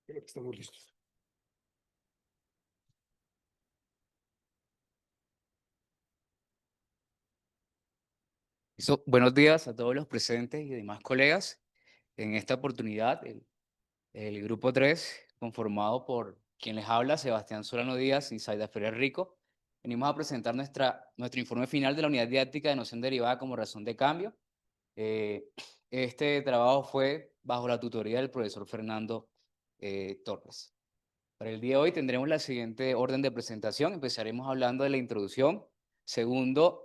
Creo que estamos listos. Buenos días a todos los presentes y demás colegas. En esta oportunidad, el grupo 3, conformado por quien les habla, Sebastián Solano Díaz y Zaida Ferrer Rico, venimos a presentar nuestro informe final de la unidad didáctica de noción derivada como razón de cambio. Eh, este trabajo fue bajo la tutoría del profesor Fernando Torres. Para el día de hoy tendremos la siguiente orden de presentación. Empezaremos hablando de la introducción. Segundo,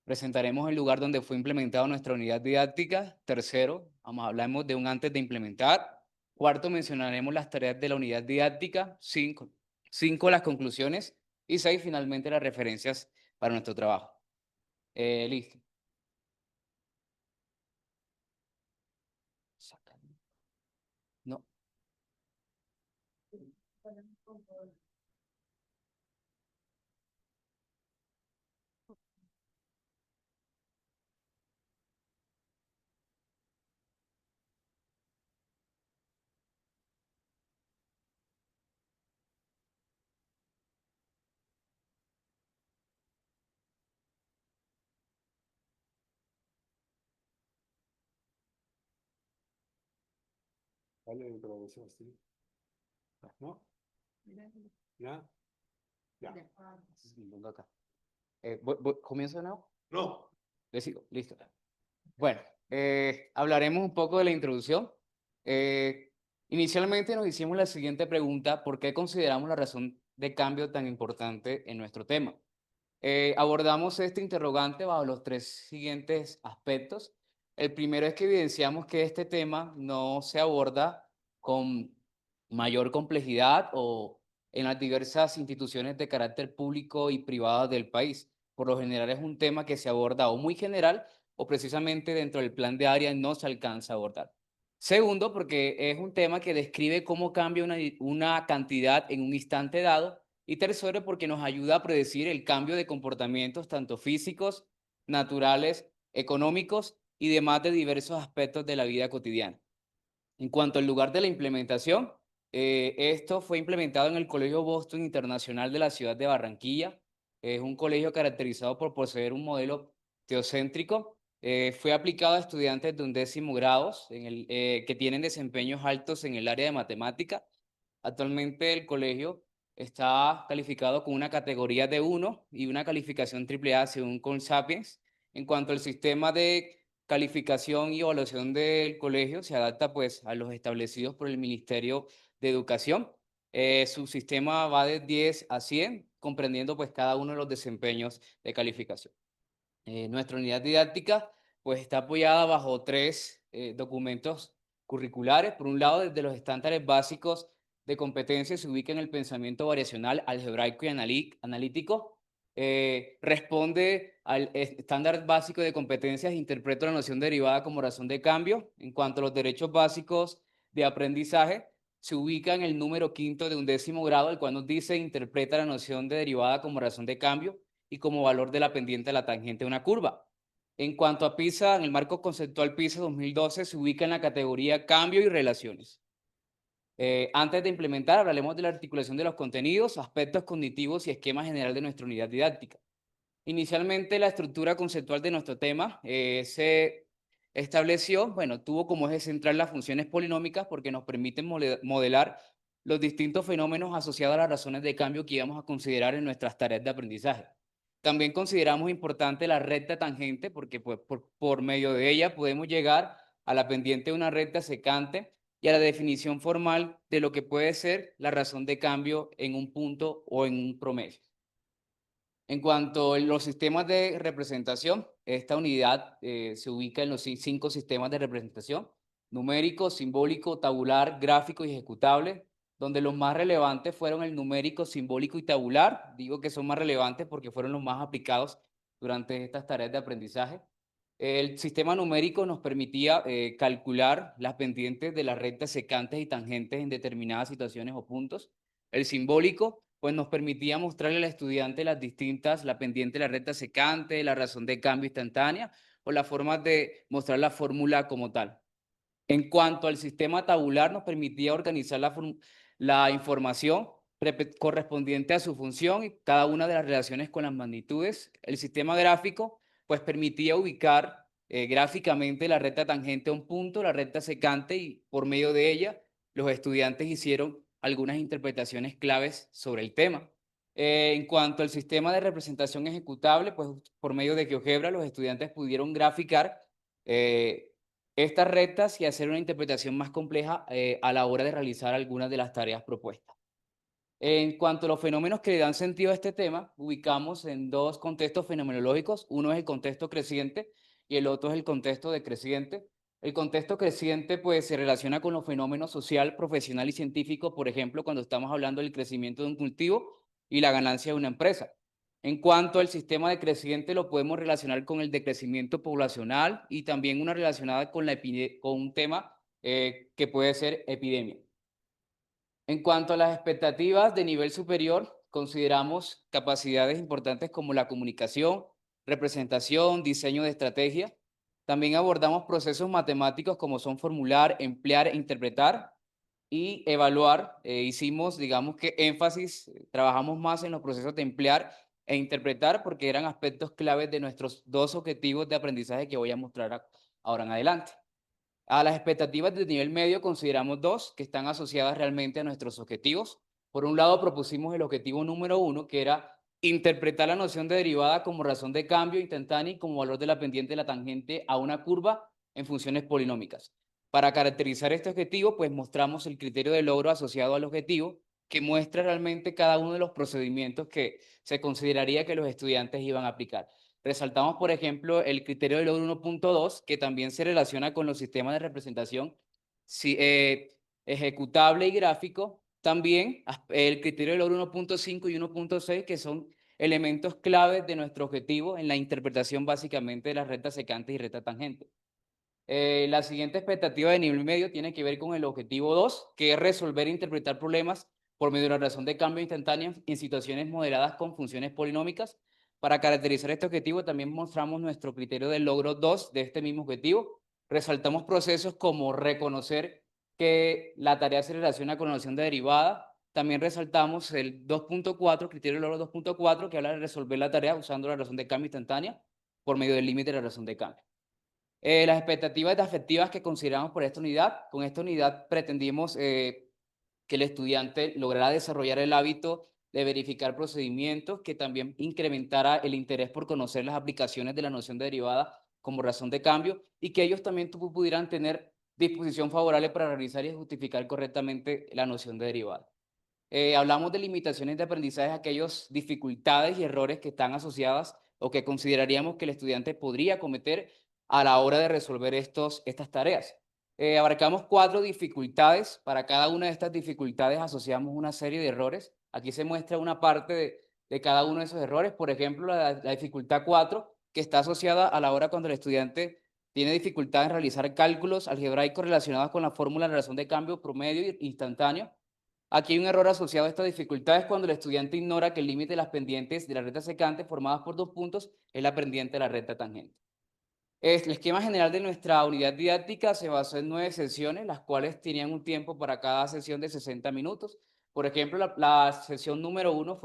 presentaremos el lugar donde fue implementada nuestra unidad didáctica. Tercero, hablamos de un antes de implementar. Cuarto, mencionaremos las tareas de la unidad didáctica. Cinco, las conclusiones. Y seis, finalmente, las referencias para nuestro trabajo. Listo. No. Vale, introducción, sí. ¿No? ¿Ya? Ya. Vengo acá. ¿Comienzo de nuevo? No. Le sigo. Listo. Bueno, hablaremos un poco de la introducción. Eh, Inicialmente nos hicimos la siguiente pregunta: ¿por qué consideramos la razón de cambio tan importante en nuestro tema? Abordamos este interrogante bajo los tres siguientes aspectos. El primero es que evidenciamos que este tema no se aborda con mayor complejidad o en las diversas instituciones de carácter público y privado del país. Por lo general es un tema que se aborda o muy general o precisamente dentro del plan de área no se alcanza a abordar. Segundo, porque es un tema que describe cómo cambia una cantidad en un instante dado. Y tercero, porque nos ayuda a predecir el cambio de comportamientos tanto físicos, naturales, económicos y demás de diversos aspectos de la vida cotidiana. En cuanto al lugar de la implementación, esto fue implementado en el Colegio Boston Internacional de la ciudad de Barranquilla. Es un colegio caracterizado por poseer un modelo teocéntrico. Fue aplicado a estudiantes de 11º grados que tienen desempeños altos en el área de matemática. Actualmente el colegio está calificado con una categoría de 1 y una calificación AAA según Colsapiens. En cuanto al sistema de calificación y evaluación del colegio, se adapta pues a los establecidos por el Ministerio de Educación. Su sistema va de 10 a 100, comprendiendo pues cada uno de los desempeños de calificación. Nuestra unidad didáctica pues está apoyada bajo tres documentos curriculares. Por un lado, desde los estándares básicos de competencia se ubica en el pensamiento variacional, algebraico y analítico. Responde al estándar básico de competencias, interpreta la noción derivada como razón de cambio. En cuanto a los derechos básicos de aprendizaje, se ubica en el número quinto de 11º grado, el cual nos dice interpreta la noción de derivada como razón de cambio y como valor de la pendiente de la tangente de una curva. En cuanto a PISA, en el marco conceptual PISA 2012 se ubica en la categoría cambio y relaciones. Antes de implementar, hablaremos de la articulación de los contenidos, aspectos cognitivos y esquema general de nuestra unidad didáctica. Inicialmente, la estructura conceptual de nuestro tema se estableció, bueno, tuvo como eje central las funciones polinómicas porque nos permiten modelar los distintos fenómenos asociados a las razones de cambio que íbamos a considerar en nuestras tareas de aprendizaje. También consideramos importante la recta tangente porque pues, por medio de ella podemos llegar a la pendiente de una recta secante y a la definición formal de lo que puede ser la razón de cambio en un punto o en un promedio. En cuanto a los sistemas de representación, esta unidad se ubica en los 5 sistemas de representación: numérico, simbólico, tabular, gráfico y ejecutable, donde los más relevantes fueron el numérico, simbólico y tabular. Digo que son más relevantes porque fueron los más aplicados durante estas tareas de aprendizaje. El sistema numérico nos permitía calcular las pendientes de las rectas secantes y tangentes en determinadas situaciones o puntos. El simbólico pues nos permitía mostrarle al estudiante la pendiente de la recta secante, la razón de cambio instantánea o las formas de mostrar la fórmula como tal. En cuanto al sistema tabular, nos permitía organizar la información correspondiente a su función y cada una de las relaciones con las magnitudes. El sistema gráfico, pues, permitía ubicar gráficamente la recta tangente a un punto, la recta secante, y por medio de ella, los estudiantes hicieron algunas interpretaciones claves sobre el tema. En cuanto al sistema de representación ejecutable, pues, por medio de GeoGebra, los estudiantes pudieron graficar estas rectas y hacer una interpretación más compleja a la hora de realizar algunas de las tareas propuestas. En cuanto a los fenómenos que le dan sentido a este tema, ubicamos en dos contextos fenomenológicos. Uno es el contexto creciente y el otro es el contexto decreciente. El contexto creciente, pues, se relaciona con los fenómenos social, profesional y científico, por ejemplo, cuando estamos hablando del crecimiento de un cultivo y la ganancia de una empresa. En cuanto al sistema decreciente, lo podemos relacionar con el decrecimiento poblacional y también una relacionada con, con un tema que puede ser epidemia. En cuanto a las expectativas de nivel superior, consideramos capacidades importantes como la comunicación, representación, diseño de estrategia. También abordamos procesos matemáticos como son formular, emplear e interpretar y evaluar. Hicimos, digamos que énfasis, trabajamos más en los procesos de emplear e interpretar porque eran aspectos claves de nuestros dos objetivos de aprendizaje que voy a mostrar ahora en adelante. A las expectativas de nivel medio consideramos dos que están asociadas realmente a nuestros objetivos. Por un lado, propusimos el objetivo número 1, que era interpretar la noción de derivada como razón de cambio instantánea y como valor de la pendiente de la tangente a una curva en funciones polinómicas. Para caracterizar este objetivo, pues mostramos el criterio de logro asociado al objetivo, que muestra realmente cada uno de los procedimientos que se consideraría que los estudiantes iban a aplicar. Resaltamos, por ejemplo, el criterio de logro 1.2, que también se relaciona con los sistemas de representación ejecutable y gráfico. También el criterio de logro 1.5 y 1.6, que son elementos claves de nuestro objetivo en la interpretación básicamente de las rectas secantes y rectas tangentes. La siguiente expectativa de nivel medio tiene que ver con el objetivo 2, que es resolver e interpretar problemas por medio de la razón de cambio instantánea en situaciones moderadas con funciones polinómicas. Para caracterizar este objetivo también mostramos nuestro criterio del logro 2 de este mismo objetivo. Resaltamos procesos como reconocer que la tarea se relaciona con la noción de derivada. También resaltamos el 2.4, criterio del logro 2.4, que habla de resolver la tarea usando la razón de cambio instantánea por medio del límite de la razón de cambio. Las expectativas afectivas que consideramos por esta unidad. Con esta unidad pretendimos que el estudiante lograra desarrollar el hábito de verificar procedimientos, que también incrementara el interés por conocer las aplicaciones de la noción de derivada como razón de cambio y que ellos también pudieran tener disposición favorable para realizar y justificar correctamente la noción de derivada. Hablamos de limitaciones de aprendizaje, aquellas dificultades y errores que están asociadas o que consideraríamos que el estudiante podría cometer a la hora de resolver estas tareas. Abarcamos 4 dificultades. Para cada una de estas dificultades asociamos una serie de errores. Aquí se muestra una parte de cada uno de esos errores. Por ejemplo, la dificultad 4, que está asociada a la hora cuando el estudiante tiene dificultad en realizar cálculos algebraicos relacionados con la fórmula de razón de cambio promedio instantáneo. Aquí hay un error asociado a esta dificultad, es cuando el estudiante ignora que el límite de las pendientes de la recta secante formadas por 2 puntos es la pendiente de la recta tangente. El esquema general de nuestra unidad didáctica se basó en 9 sesiones, las cuales tenían un tiempo para cada sesión de 60 minutos. Por ejemplo, la sesión número 1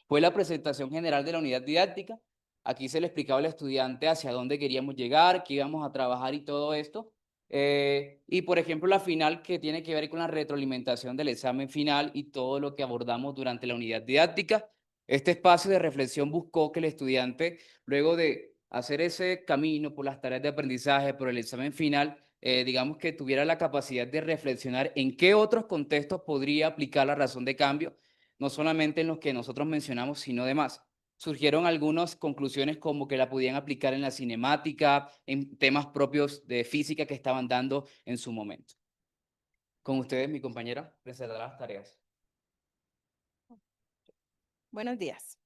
fue la presentación general de la unidad didáctica. Aquí se le explicaba al estudiante hacia dónde queríamos llegar, qué íbamos a trabajar y todo esto. Y por ejemplo, la final, que tiene que ver con la retroalimentación del examen final y todo lo que abordamos durante la unidad didáctica. Este espacio de reflexión buscó que el estudiante, luego de hacer ese camino por las tareas de aprendizaje, por el examen final, digamos que tuviera la capacidad de reflexionar en qué otros contextos podría aplicar la razón de cambio, no solamente en los que nosotros mencionamos, sino demás. Surgieron algunas conclusiones como que la podían aplicar en la cinemática, en temas propios de física que estaban dando en su momento. Con ustedes, mi compañera, presentará las tareas. Buenos días.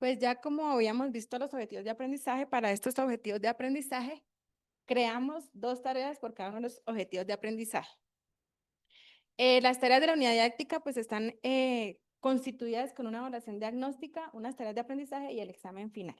Pues ya como habíamos visto los objetivos de aprendizaje, para estos objetivos de aprendizaje, creamos 2 tareas por cada uno de los objetivos de aprendizaje. Las tareas de la unidad didáctica pues están constituidas con una evaluación diagnóstica, unas tareas de aprendizaje y el examen final.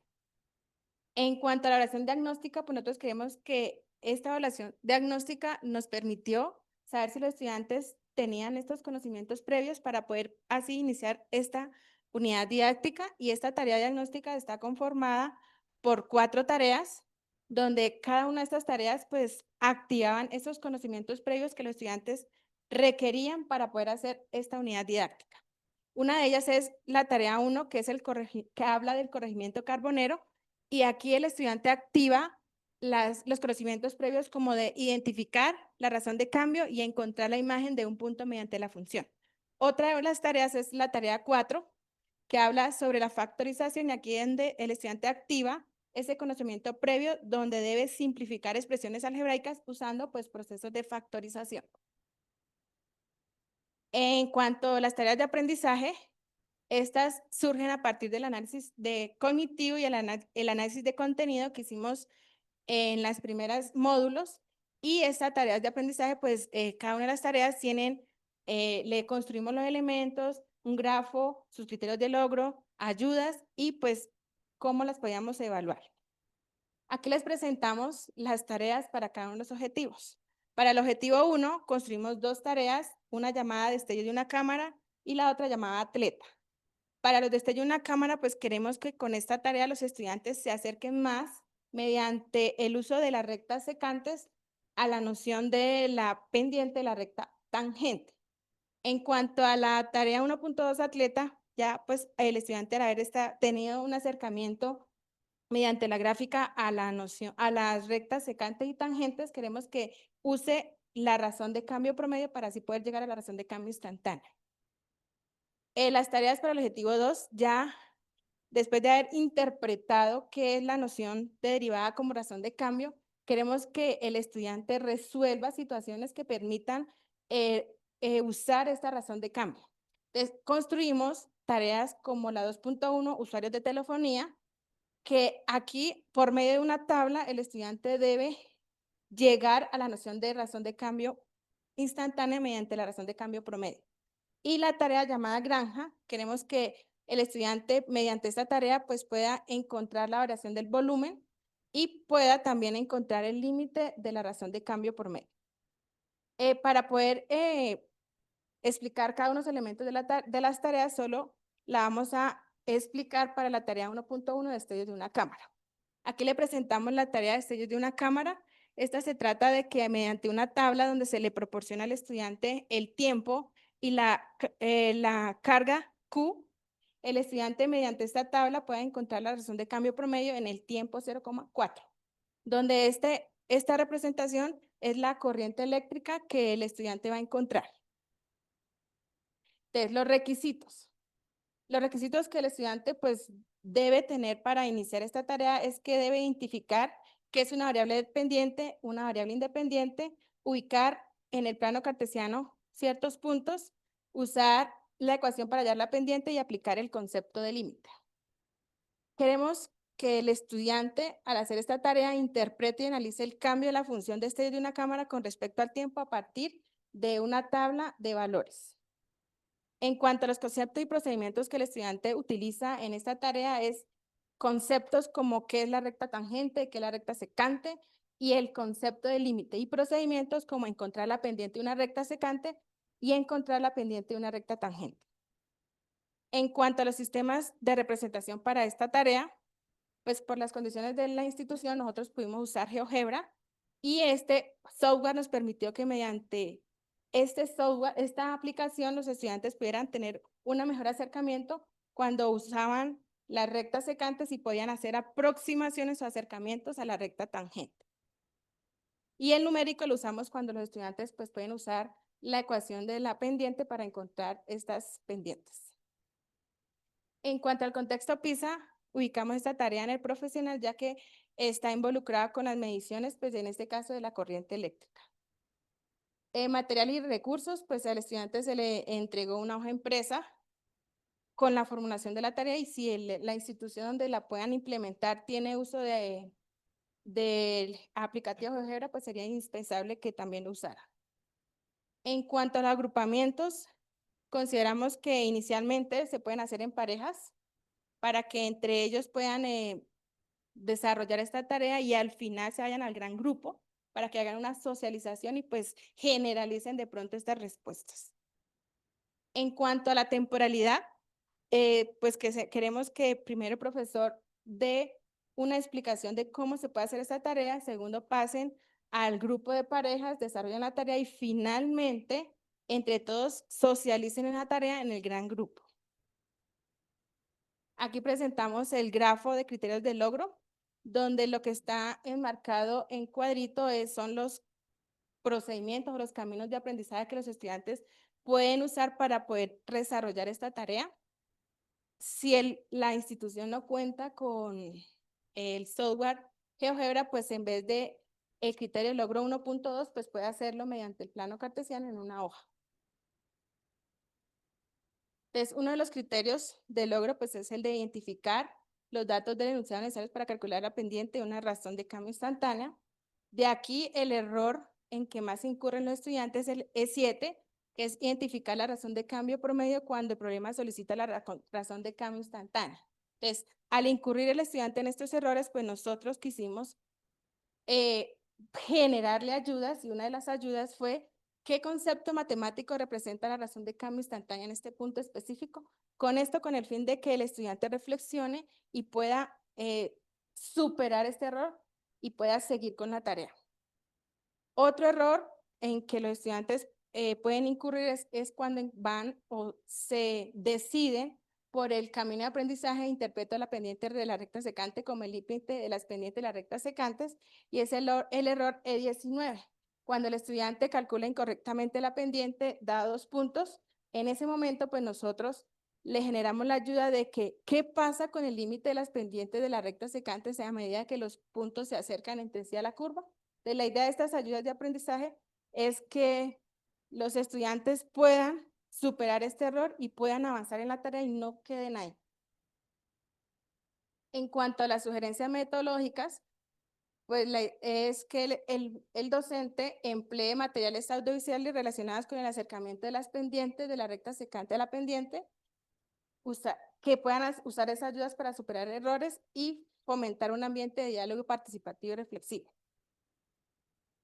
En cuanto a la evaluación diagnóstica, pues nosotros creemos que esta evaluación diagnóstica nos permitió saber si los estudiantes tenían estos conocimientos previos para poder así iniciar esta unidad didáctica, y esta tarea diagnóstica está conformada por 4 tareas, donde cada una de estas tareas pues activaban esos conocimientos previos que los estudiantes requerían para poder hacer esta unidad didáctica. Una de ellas es la tarea 1, que es que habla del corregimiento carbonero, y aquí el estudiante activa los conocimientos previos como de identificar la razón de cambio y encontrar la imagen de un punto mediante la función. Otra de las tareas es la tarea 4, que habla sobre la factorización, y aquí es donde el estudiante activa ese conocimiento previo donde debe simplificar expresiones algebraicas usando pues procesos de factorización. En cuanto a las tareas de aprendizaje, estas surgen a partir del análisis cognitivo y el análisis de contenido que hicimos en las primeras módulos, y estas tareas de aprendizaje, pues cada una de las tareas le construimos los elementos, un grafo, sus criterios de logro, ayudas y pues cómo las podíamos evaluar. Aquí les presentamos las tareas para cada uno de los objetivos. Para el objetivo 1, construimos 2 tareas, una llamada destello de una cámara y la otra llamada atleta. Para los destellos de una cámara, pues queremos que con esta tarea los estudiantes se acerquen más mediante el uso de las rectas secantes a la noción de la pendiente de la recta tangente. En cuanto a la tarea 1.2 atleta, ya pues el estudiante al haber tenido un acercamiento mediante la gráfica a la noción, a las rectas secantes y tangentes, queremos que use la razón de cambio promedio para así poder llegar a la razón de cambio instantánea. Las tareas para el objetivo 2, ya después de haber interpretado qué es la noción de derivada como razón de cambio, queremos que el estudiante resuelva situaciones que permitan usar esta razón de cambio. Entonces, construimos tareas como la 2.1, usuarios de telefonía, que aquí, por medio de una tabla, el estudiante debe llegar a la noción de razón de cambio instantánea mediante la razón de cambio promedio. Y la tarea llamada granja, queremos que el estudiante mediante esta tarea pues pueda encontrar la variación del volumen y pueda también encontrar el límite de la razón de cambio promedio. Para poder explicar cada uno de los elementos de las tareas, solo la vamos a explicar para la tarea 1.1 de destellos de una cámara. Aquí le presentamos la tarea de destellos de una cámara. Esta se trata de que mediante una tabla donde se le proporciona al estudiante el tiempo y la carga Q, el estudiante mediante esta tabla puede encontrar la razón de cambio promedio en el tiempo 0,4, donde esta representación es la corriente eléctrica que el estudiante va a encontrar. Entonces, los requisitos. Los requisitos que el estudiante pues debe tener para iniciar esta tarea es que debe identificar qué es una variable dependiente, una variable independiente, ubicar en el plano cartesiano ciertos puntos, usar la ecuación para hallar la pendiente y aplicar el concepto de límite. Queremos que el estudiante, al hacer esta tarea, interprete y analice el cambio de la función de destello de una cámara con respecto al tiempo a partir de una tabla de valores. En cuanto a los conceptos y procedimientos que el estudiante utiliza en esta tarea, es conceptos como qué es la recta tangente, qué es la recta secante y el concepto de límite, y procedimientos como encontrar la pendiente de una recta secante y encontrar la pendiente de una recta tangente. En cuanto a los sistemas de representación para esta tarea, pues por las condiciones de la institución nosotros pudimos usar GeoGebra, y este software nos permitió que mediante esta aplicación, los estudiantes pudieran tener un mejor acercamiento cuando usaban las rectas secantes y podían hacer aproximaciones o acercamientos a la recta tangente. Y el numérico lo usamos cuando los estudiantes pues pueden usar la ecuación de la pendiente para encontrar estas pendientes. En cuanto al contexto PISA, ubicamos esta tarea en el profesional, ya que está involucrada con las mediciones, pues en este caso de la corriente eléctrica. Material y recursos, pues al estudiante se le entregó una hoja impresa con la formulación de la tarea, y si la institución donde la puedan implementar tiene uso del aplicativo GeoGebra, pues sería indispensable que también lo usara. En cuanto a los agrupamientos, consideramos que inicialmente se pueden hacer en parejas para que entre ellos puedan desarrollar esta tarea y al final se vayan al gran grupo. para que hagan una socialización y pues generalicen de pronto estas respuestas. En cuanto a la temporalidad, pues queremos que primero el profesor dé una explicación de cómo se puede hacer esta tarea, segundo pasen al grupo de parejas, desarrollen la tarea y finalmente entre todos socialicen la tarea en el gran grupo. Aquí presentamos el grafo de criterios de logro, donde lo que está enmarcado en cuadrito son los procedimientos o los caminos de aprendizaje que los estudiantes pueden usar para poder desarrollar esta tarea. Si la institución no cuenta con el software GeoGebra, pues en vez de el criterio de logro 1.2, pues puede hacerlo mediante el plano cartesiano en una hoja. Entonces, uno de los criterios de logro pues es el de identificar los datos del enunciado necesarios para calcular la pendiente de una razón de cambio instantánea. De aquí el error en que más incurren los estudiantes es el E7, que es identificar la razón de cambio promedio cuando el problema solicita la razón de cambio instantánea. Entonces, al incurrir el estudiante en estos errores, pues nosotros quisimos generarle ayudas y una de las ayudas fue ¿qué concepto matemático representa la razón de cambio instantánea en este punto específico? Con esto, con el fin de que el estudiante reflexione y pueda superar este error y pueda seguir con la tarea. Otro error en que los estudiantes pueden incurrir es cuando van o se deciden por el camino de aprendizaje, interpreto la pendiente de la recta secante como el límite de las pendientes de las rectas secantes, y es el error E19. Cuando el estudiante calcula incorrectamente la pendiente, da 2 puntos, en ese momento pues nosotros le generamos la ayuda de que qué pasa con el límite de las pendientes de las rectas secantes a medida que los puntos se acercan entre sí a la curva. Entonces, la idea de estas ayudas de aprendizaje es que los estudiantes puedan superar este error y puedan avanzar en la tarea y no queden ahí. En cuanto a las sugerencias metodológicas, pues es que el docente emplee materiales audiovisuales relacionados con el acercamiento de las pendientes, de la recta secante a la pendiente, que puedan usar esas ayudas para superar errores y fomentar un ambiente de diálogo participativo y reflexivo.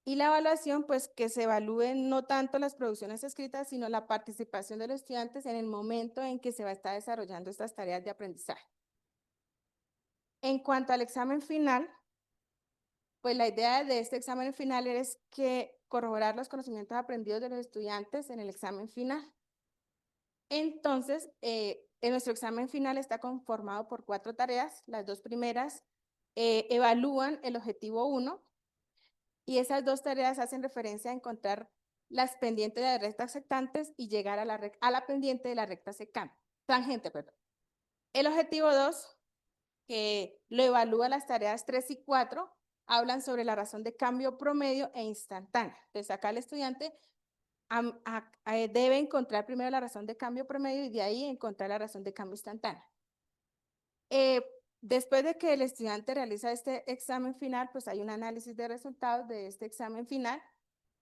Y la evaluación, pues que se evalúen no tanto las producciones escritas, sino la participación de los estudiantes en el momento en que se va a estar desarrollando estas tareas de aprendizaje. En cuanto al examen final, pues la idea de este examen final es que corroborar los conocimientos aprendidos de los estudiantes en el examen final. Entonces, en nuestro examen final está conformado por 4 tareas. Las 2 primeras evalúan el objetivo 1, y esas 2 tareas hacen referencia a encontrar las pendientes de las rectas sectantes y llegar a la pendiente de la recta tangente. Perdón. El objetivo 2, que lo evalúa las tareas 3 y 4, hablan sobre la razón de cambio promedio e instantánea. Entonces, acá el estudiante debe encontrar primero la razón de cambio promedio y de ahí encontrar la razón de cambio instantánea. Después de que el estudiante realiza este examen final, pues hay un análisis de resultados de este examen final.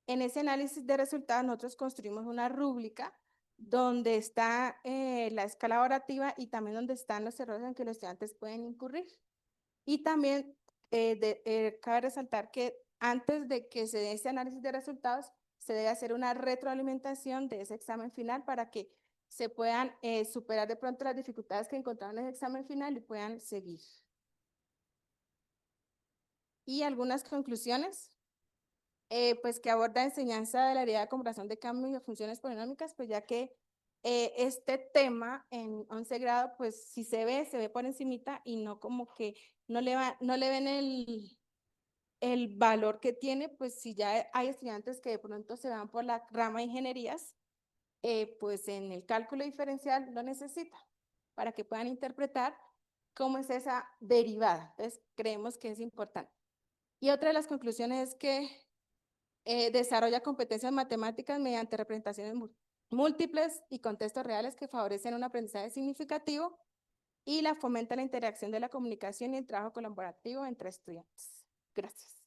En ese análisis de resultados nosotros construimos una rúbrica donde está la escala evaluativa y también donde están los errores en que los estudiantes pueden incurrir. Y también cabe resaltar que antes de que se dé este análisis de resultados, se debe hacer una retroalimentación de ese examen final para que se puedan superar de pronto las dificultades que encontraron en el examen final y puedan seguir. Y algunas conclusiones, pues que aborda enseñanza de la idea de comparación de cambios y de funciones polinómicas, pues ya que este tema en 11 grado, pues si se ve por encimita y no como que no le ven el valor que tiene, pues si ya hay estudiantes que de pronto se van por la rama de ingenierías, pues en el cálculo diferencial lo necesita para que puedan interpretar cómo es esa derivada. Entonces, creemos que es importante. Y otra de las conclusiones es que desarrolla competencias matemáticas mediante representaciones múltiples y contextos reales que favorecen un aprendizaje significativo y fomenta la interacción de la comunicación y el trabajo colaborativo entre estudiantes. Gracias.